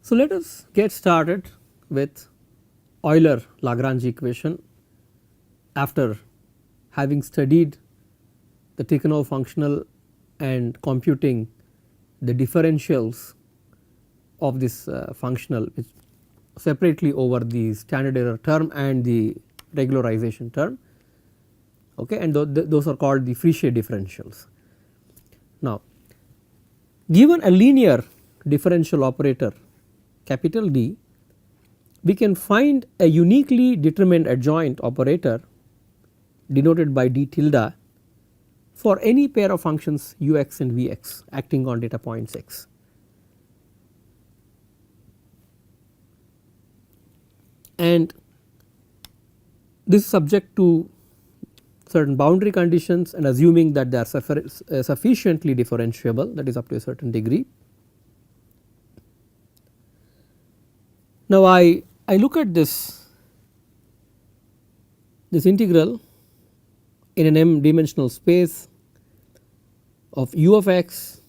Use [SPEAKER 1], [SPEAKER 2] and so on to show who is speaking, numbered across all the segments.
[SPEAKER 1] So, let us get started with Euler-Lagrange equation after having studied the Tikhonov functional and computing the differentials of this functional which separately over the standard error term and the regularization term, okay, and those are called the Frechet differentials. Now, given a linear differential operator capital D, we can find a uniquely determined adjoint operator denoted by d tilde for any pair of functions ux and vx acting on data points x. And this is subject to certain boundary conditions and assuming that they are sufficiently differentiable, that is up to a certain degree. Now, I look at this integral in an m dimensional space of u of x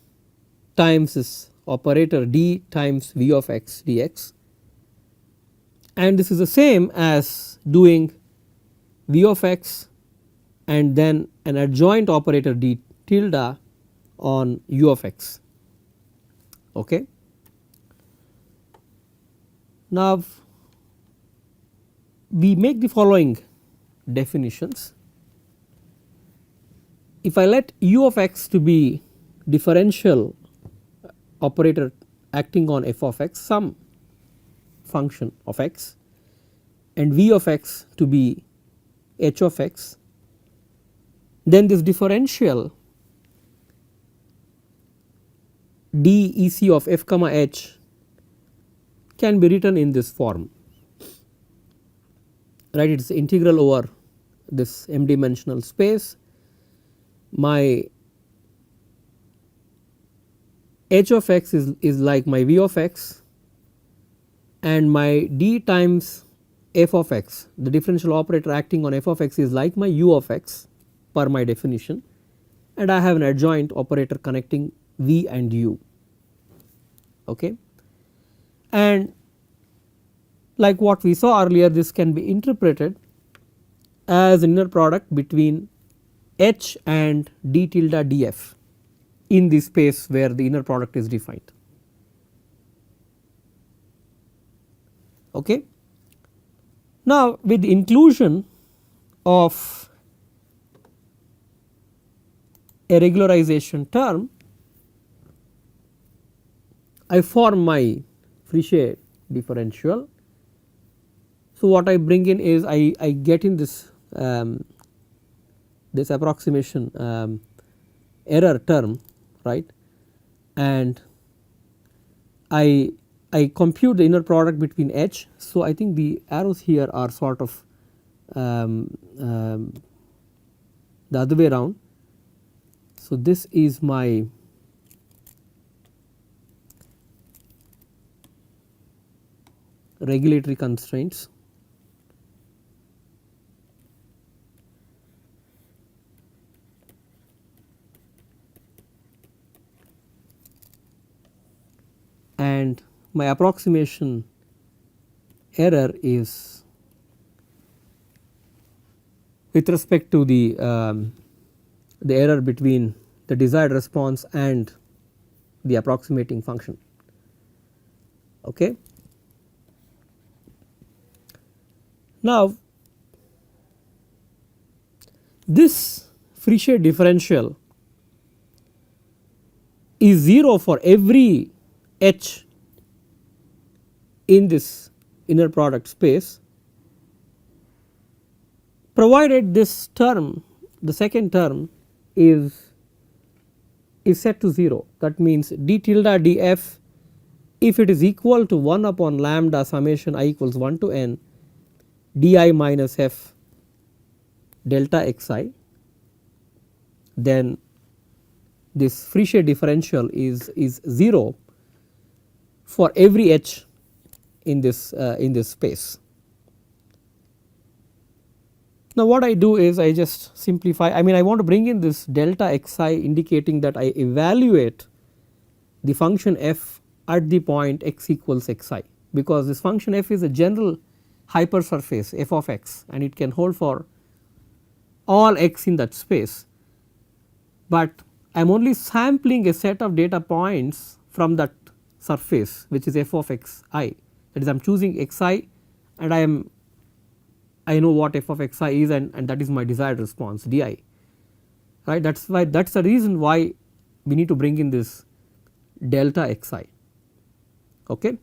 [SPEAKER 1] times this operator d times v of x dx, and this is the same as doing v of x and then an adjoint operator d tilde on u of x. Okay. Now, we make the following definitions. If I let u of x to be differential operator acting on f of x, some function of x, and v of x to be h of x, then this differential d E c of f comma h can be written in this form, right. It is integral over this m dimensional space. My h of x is like my v of x, and my d times f of x, the differential operator acting on f of x, is like my u of x per my definition, and I have an adjoint operator connecting v and u. Okay. And like what we saw earlier, this can be interpreted as inner product between h and d tilde df in the space where the inner product is defined. Okay. Now, with the inclusion of a regularization term, I form my Frechet differential. So, what I bring in is I get in this this approximation error term, right, and I compute the inner product between h. So, I think the arrows here are sort of the other way around. So, this is my regulatory constraints, and my approximation error is with respect to the error between the desired response and the approximating function. Okay. Now, this Frechet differential is 0 for every h in this inner product space, provided this term, the second term, is set to 0. That means d tilde df, if it is equal to 1 upon lambda summation I equals 1 to n di minus f delta xi, then this Frechet differential is 0 for every h in this space. Now, what I do is I just simplify, I mean I want to bring in this delta xi indicating that I evaluate the function f at the point x equals xi, because this function f is a general hypersurface f of x and it can hold for all x in that space, but I am only sampling a set of data points from that surface which is f of xi, that is I am choosing xi and I know what f of xi is and that is my desired response di, right. That is why, that is the reason why we need to bring in this delta xi. Okay.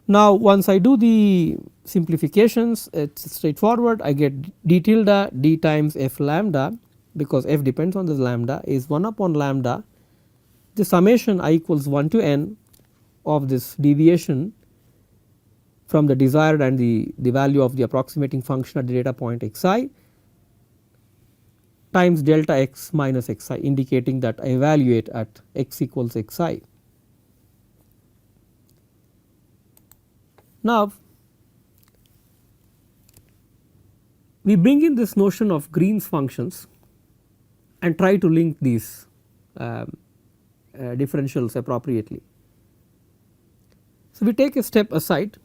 [SPEAKER 1] Now once I do the simplifications, it is straightforward. I get d tilde d times f lambda, because f depends on this lambda, is 1 upon lambda the summation I equals 1 to n of this deviation from the desired and the value of the approximating function at the data point xi times delta x minus xi, indicating that I evaluate at x equals xi. Now we bring in this notion of Green's functions and try to link these differentials appropriately. So we take a step aside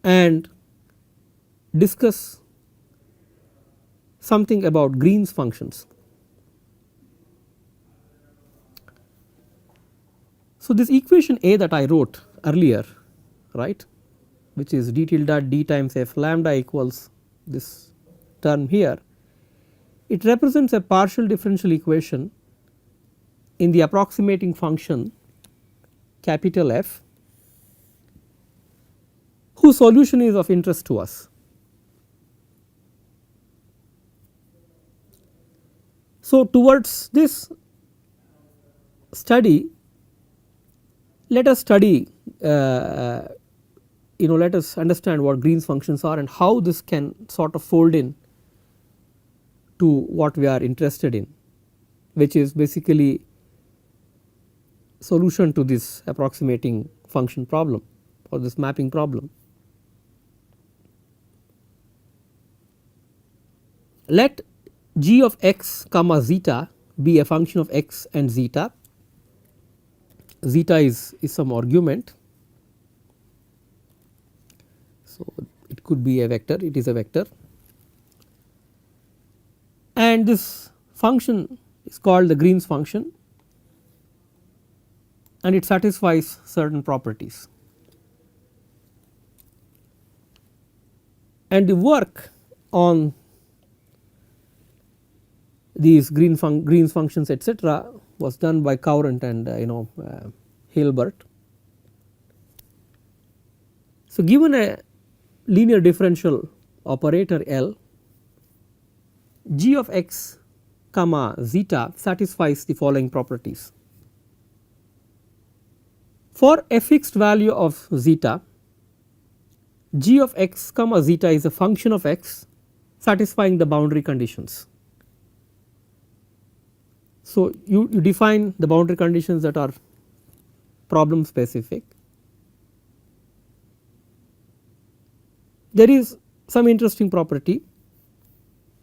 [SPEAKER 1] and discuss something about Green's functions. So this equation A that I wrote earlier, right, which is d tilde d times f lambda equals this term here, it represents a partial differential equation in the approximating function capital F, whose solution is of interest to us. So towards this study, let us study let us understand what Green's functions are and how this can sort of fold in to what we are interested in, which is basically solution to this approximating function problem or this mapping problem. Let g of x comma zeta be a function of x and zeta. Zeta is some argument. So it could be a vector, it is a vector, and this function is called the Green's function and it satisfies certain properties. And the work on these Green's functions etc. was done by Courant and Hilbert. So given a linear differential operator L, g of x comma zeta satisfies the following properties. For a fixed value of zeta, g of x comma zeta is a function of x satisfying the boundary conditions. So you define the boundary conditions that are problem specific. There is some interesting property,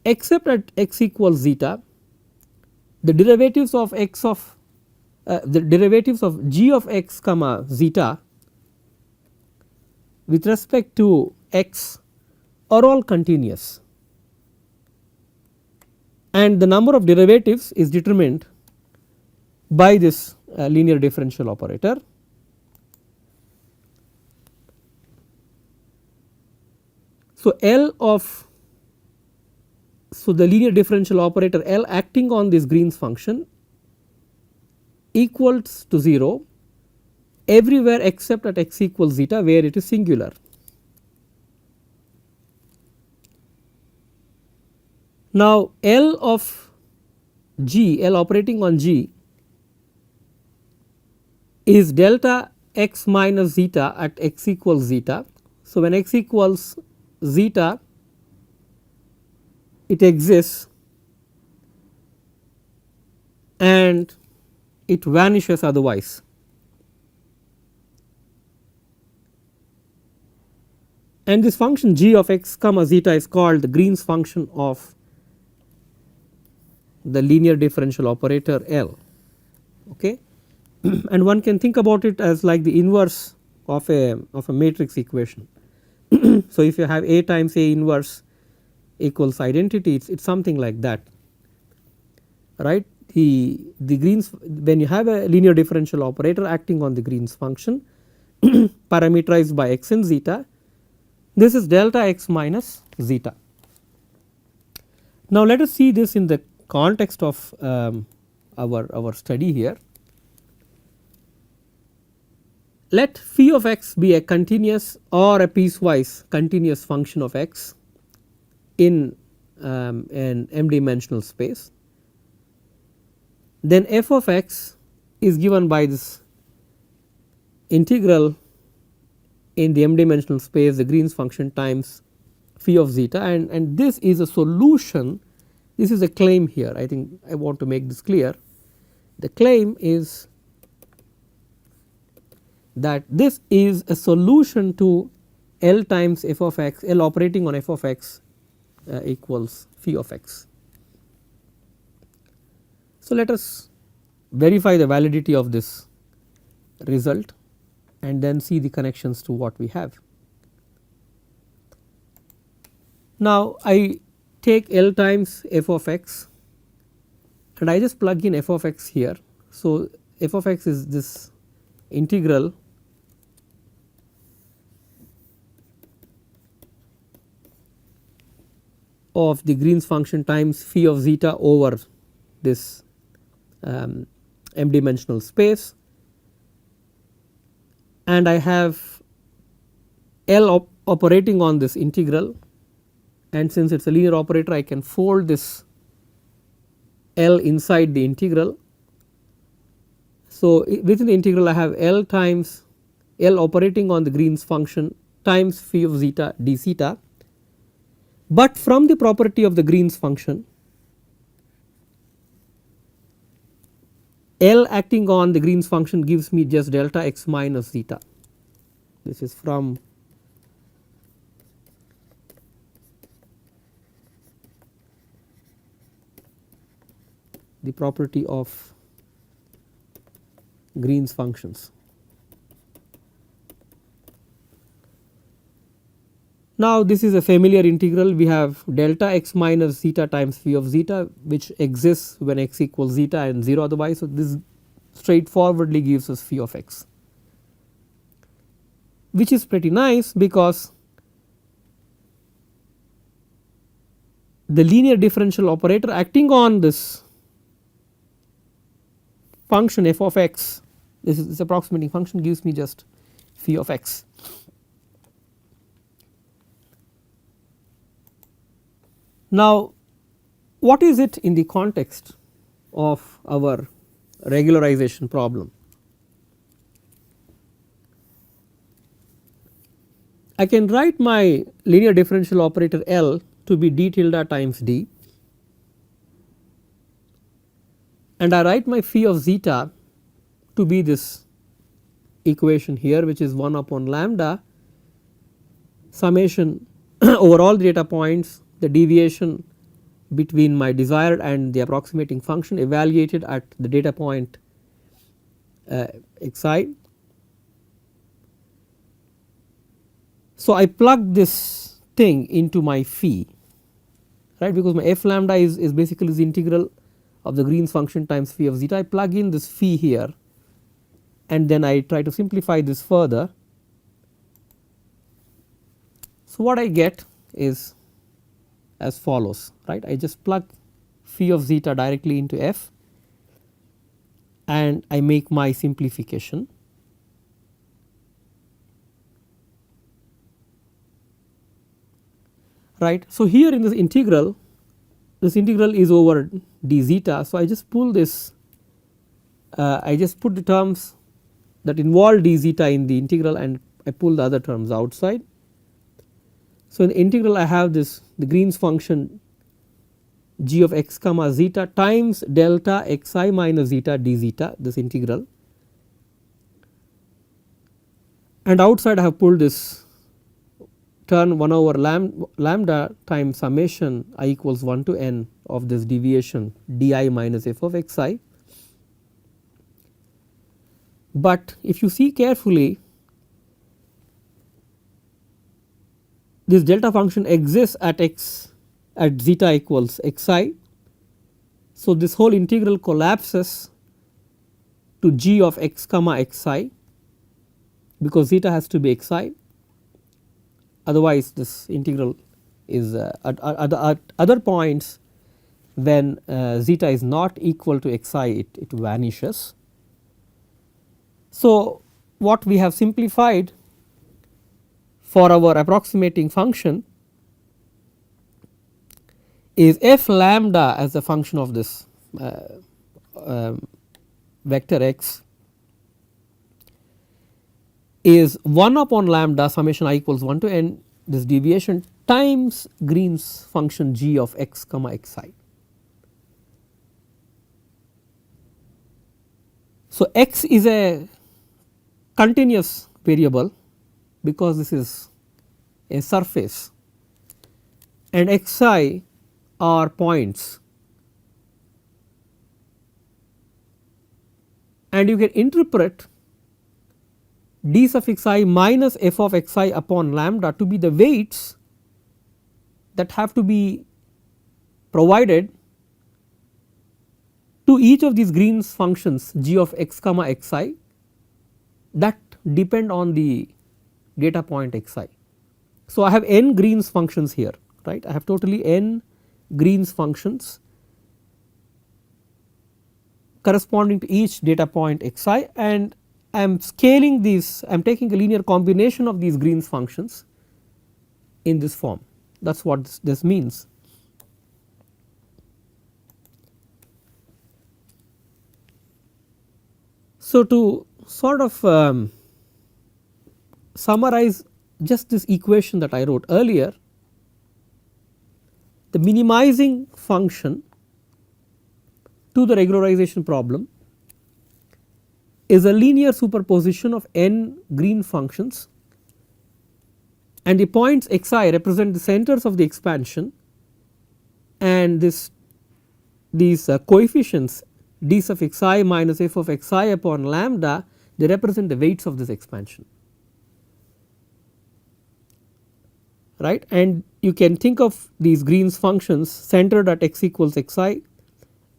[SPEAKER 1] except at x equals zeta, the derivatives of g of x comma zeta with respect to x are all continuous, and the number of derivatives is determined by this linear differential operator. So the linear differential operator L acting on this Green's function equals to 0 everywhere except at x equals zeta, where it is singular. Now L of G, L operating on G, is delta x minus zeta at x equals zeta. So when x equals zeta, it exists and it vanishes otherwise. And this function g of x comma zeta is called the Green's function of the linear differential operator L. Okay. and one can think about it as like the inverse of a matrix equation. So if you have A times A inverse equals identity, it is something like that, right. The Green's, when you have a linear differential operator acting on the Green's function parameterized by x and zeta, this is delta x minus zeta. Now let us see this in the context of our study here. Let phi of x be a continuous or a piecewise continuous function of x in an m dimensional space. Then f of x is given by this integral in the m dimensional space, the Green's function times phi of zeta, and this is a solution. This is a claim here. I think I want to make this clear. The claim is that this is a solution to L times f of x, L operating on f of x equals phi of x. So let us verify the validity of this result and then see the connections to what we have. Now I take L times f of x and I just plug in f of x here. So f of x is this integral of the Green's function times phi of zeta over this m dimensional space, and I have L operating on this integral, and since it is a linear operator I can fold this L inside the integral. So within the integral I have L times L operating on the Green's function times phi of zeta d zeta, but from the property of the Green's function, L acting on the Green's function gives me just delta x minus zeta. This is from the property of Green's functions. Now this is a familiar integral. We have delta x minus zeta times phi of zeta, which exists when x equals zeta and 0 otherwise. So this straightforwardly gives us phi of x, which is pretty nice because the linear differential operator acting on this function f of x, this is this approximating function, gives me just phi of x. Now what is it in the context of our regularization problem? I can write my linear differential operator L to be d tilde times d, and I write my phi of zeta to be this equation here, which is 1 upon lambda summation over all the data points, the deviation between my desired and the approximating function evaluated at the data point xi. So I plug this thing into my phi, right, because my f lambda is basically the integral of the Green's function times phi of zeta. I plug in this phi here and then I try to simplify this further. So what I get is as follows, right. I just plug phi of zeta directly into f and I make my simplification. Right. So here in this integral is over d zeta. So I just pull this, I just put the terms that involve d zeta in the integral and I pull the other terms outside. So in the integral I have this, the Green's function g of x comma zeta times delta xi minus zeta d zeta, this integral, and outside I have pulled this term 1 over lambda times summation I equals 1 to n of this deviation di minus f of xi. but if you see carefully, this delta function exists at x at zeta equals xi. So, this whole integral collapses to g of x comma xi, because zeta has to be xi, otherwise this integral is at other points when zeta is not equal to xi, it vanishes. So, what we have simplified for our approximating function is f lambda as a function of this vector x is 1 upon lambda summation I equals 1 to n this deviation times Green's function g of x comma xi. So, x is a continuous variable because this is a surface, and xi are points, and you can interpret d suffix I minus f of xi upon lambda to be the weights that have to be provided to each of these Green's functions g of x comma xi that depend on the data point xi. So, I have n Green's functions here, right. I have totally n Green's functions corresponding to each data point xi, and I am scaling these, I am taking a linear combination of these Green's functions in this form. That is what this means. So, to sort of summarize just this equation that I wrote earlier, the minimizing function to the regularization problem is a linear superposition of n Green functions, and the points xi represent the centers of the expansion, and these coefficients d suffix I minus f of xi upon lambda, they represent the weights of this expansion, right. And you can think of these Green's functions centered at x equals xi,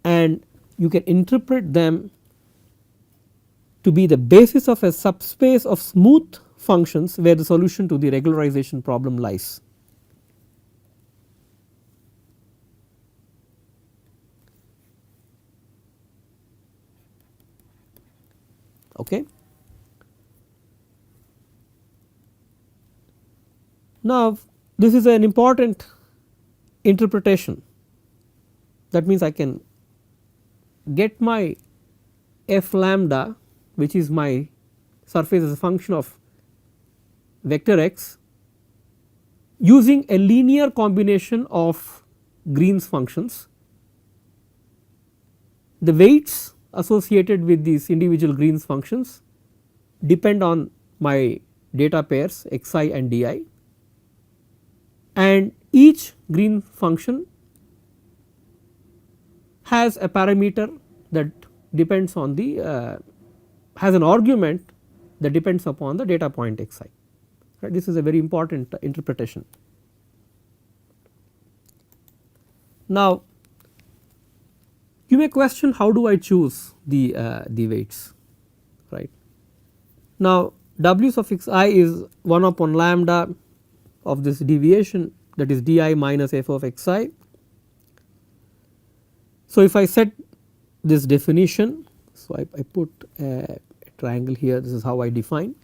[SPEAKER 1] and you can interpret them to be the basis of a subspace of smooth functions where the solution to the regularization problem lies. Okay. Now, this is an important interpretation. That means I can get my f lambda, which is my surface as a function of vector x, using a linear combination of Green's functions. The weights associated with these individual Green's functions depend on my data pairs xi and di, and each Green function has a parameter that depends on the has an argument that depends upon the data point xi, right. This is a very important interpretation. Now, you may question, how do I choose the weights, right. Now, w suffix I is 1 upon lambda of this deviation, that is di minus f of xi. So, if I set this definition, so I put a triangle here, this is how I define.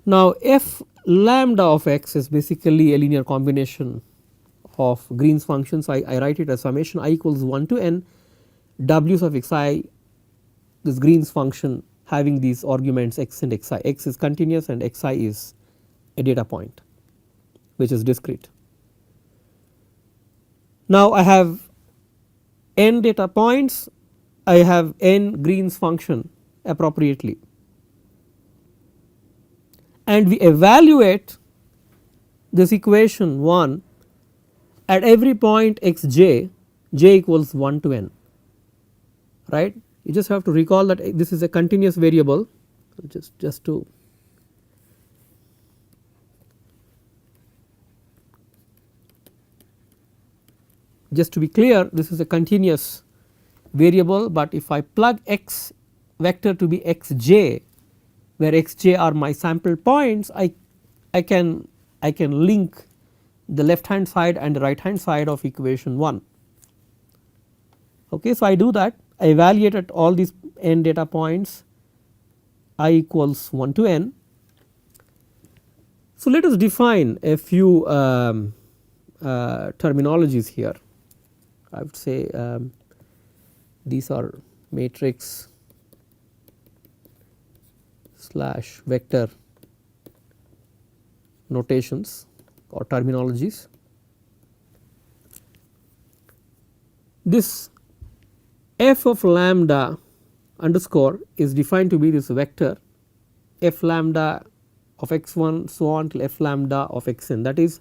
[SPEAKER 1] Now, f lambda of x is basically a linear combination of Green's functions. I write it as summation I equals 1 to n w suffix I, this Green's function having these arguments x and xi. X is continuous and xi is a data point which is discrete. Now, I have n data points, I have n Green's function appropriately, and we evaluate this equation 1 at every point xj, j equals 1 to n, right. You just have to recall that this is a continuous variable just to be clear, this is a continuous variable, but if I plug x vector to be xj, where xj are my sample points, I can link the left hand side and the right hand side of equation 1. Okay, so I do that, I evaluate at all these n data points I equals 1 to n. So let us define a few terminologies here. I would say these are matrix / vector notations or terminologies. This f of lambda underscore is defined to be this vector f lambda of x1 so on till f lambda of xn. That is,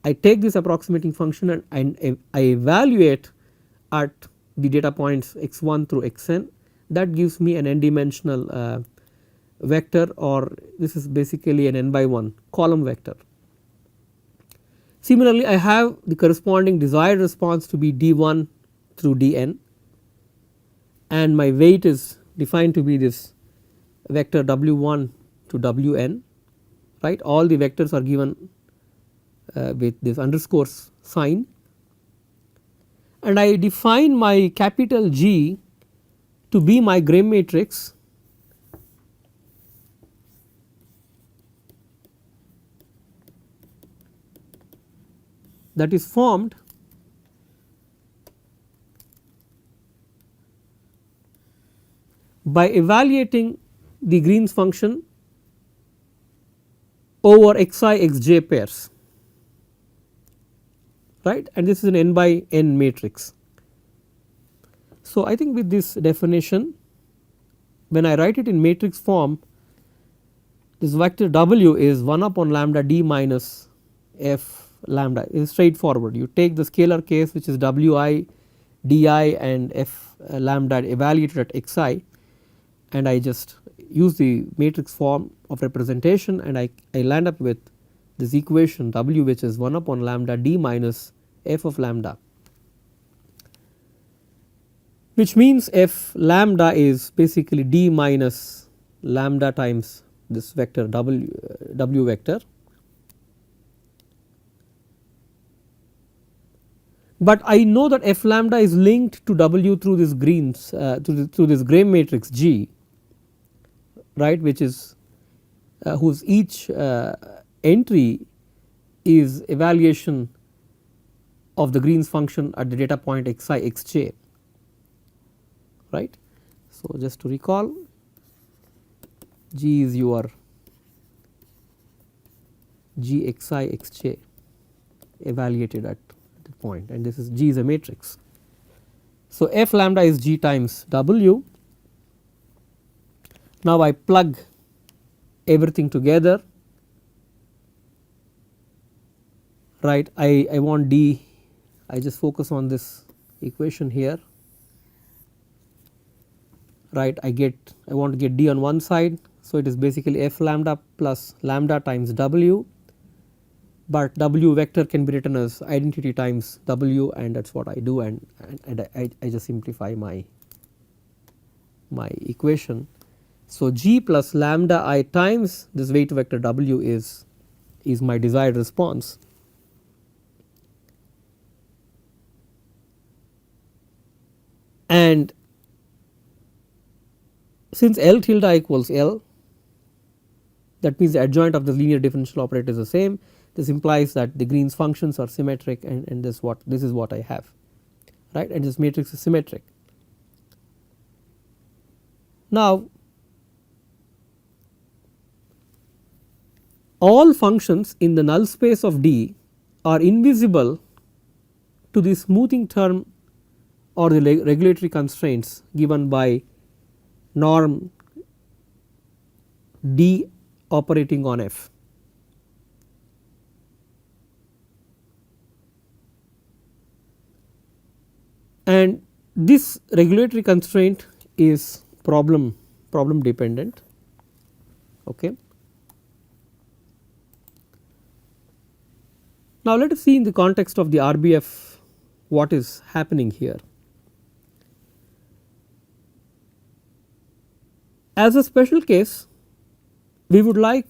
[SPEAKER 1] I take this approximating function and I evaluate at the data points x1 through xn. That gives me an n dimensional vector, or this is basically an n by 1 column vector. Similarly, I have the corresponding desired response to be d1 through dn, and my weight is defined to be this vector w1 to wn, right. All the vectors are given with this underscore sign, and I define my capital G to be my Graham matrix that is formed by evaluating the Green's function over xi xj pairs, right, and this is an n by n matrix. So, I think with this definition, when I write it in matrix form, this vector w is 1 upon lambda d minus f lambda, is straightforward. You take the scalar case, which is wi di and f lambda evaluated at xi, and I just use the matrix form of representation, and I land up with this equation w, which is 1 upon lambda d minus f of lambda, which means f lambda is basically d minus lambda times this vector w vector. But I know that f lambda is linked to w through this Green's through this Graham matrix G, right, which is whose each entry is evaluation of the Green's function at the data point xi xj, right. So, just to recall, G is your G xi xj evaluated at the point, and this is G is a matrix. So, f lambda is G times w. Now, I plug everything together, right. I want d, I just focus on this equation here, right. I want to get d on one side. So, it is basically f lambda plus lambda times w, but w vector can be written as identity times w, and that is what I do, and I just simplify my equation. So, G plus lambda I times this weight vector w is my desired response. And since L tilde equals L, that means the adjoint of the linear differential operator is the same. This implies that the Green's functions are symmetric, and this is what I have, right, and this matrix is symmetric. Now, all functions in the null space of D are invisible to the smoothing term or the regulatory constraints given by norm D operating on F. And this regulatory constraint is problem dependent, Okay. Now, let us see in the context of the RBF what is happening here. As a special case, we would like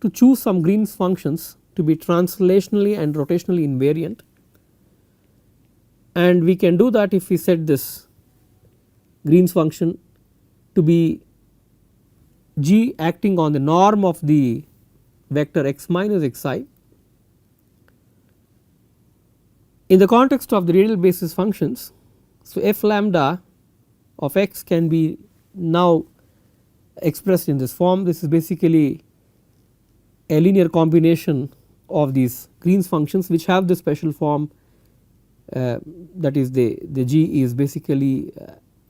[SPEAKER 1] to choose some Green's functions to be translationally and rotationally invariant, and we can do that if we set this Green's function to be g acting on the norm of the vector x minus xi. In the context of the radial basis functions, so f lambda of x can be now expressed in this form. This is basically a linear combination of these Green's functions which have the special form, that is the g is basically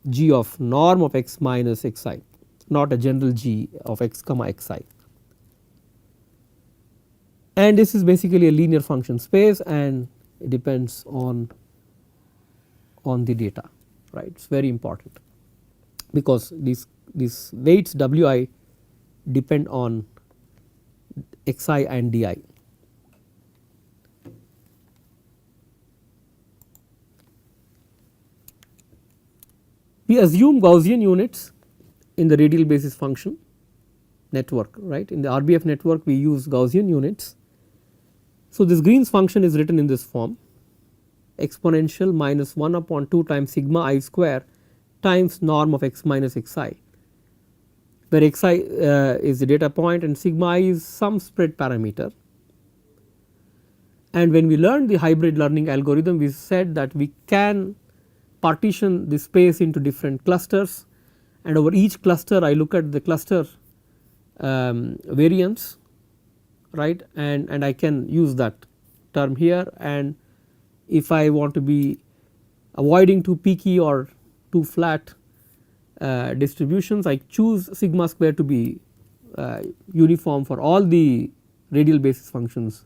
[SPEAKER 1] g of norm of x minus xi, not a general g of x comma xi. And this is basically a linear function space, and it depends on the data, right. It is very important because these weights wi depend on xi and di. We assume Gaussian units in the radial basis function network, right. In the RBF network we use Gaussian units. So, this Green's function is written in this form, exponential minus 1 upon 2 times sigma I square times norm of x minus xi, where xi is the data point and sigma I is some spread parameter. And when we learned the hybrid learning algorithm, we said that we can partition the space into different clusters, and over each cluster I look at the cluster variance, right, and I can use that term here. And if I want to be avoiding too peaky or too flat distributions, I choose sigma square to be uniform for all the radial basis functions,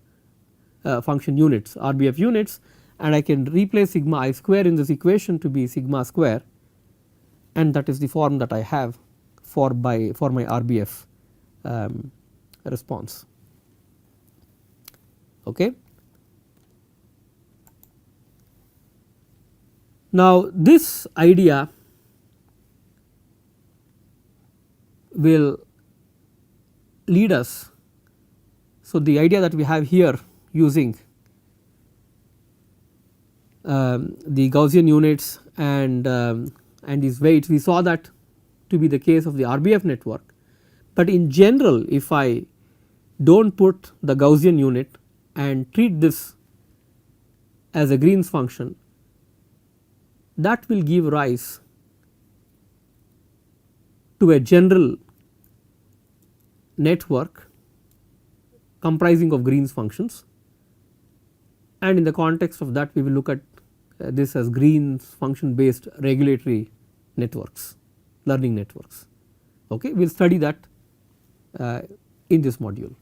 [SPEAKER 1] function units, RBF units, and I can replace sigma I square in this equation to be sigma square, and that is the form that I have for my RBF response. Okay. Now, this idea will lead us. So, the idea that we have here using the Gaussian units and these weights, we saw that to be the case of the RBF network, but in general if I do not put the Gaussian unit and treat this as a Green's function, that will give rise to a general network comprising of Green's functions, and in the context of that we will look at this as Green's function based regulatory networks, learning networks. Okay. We will study that in this module.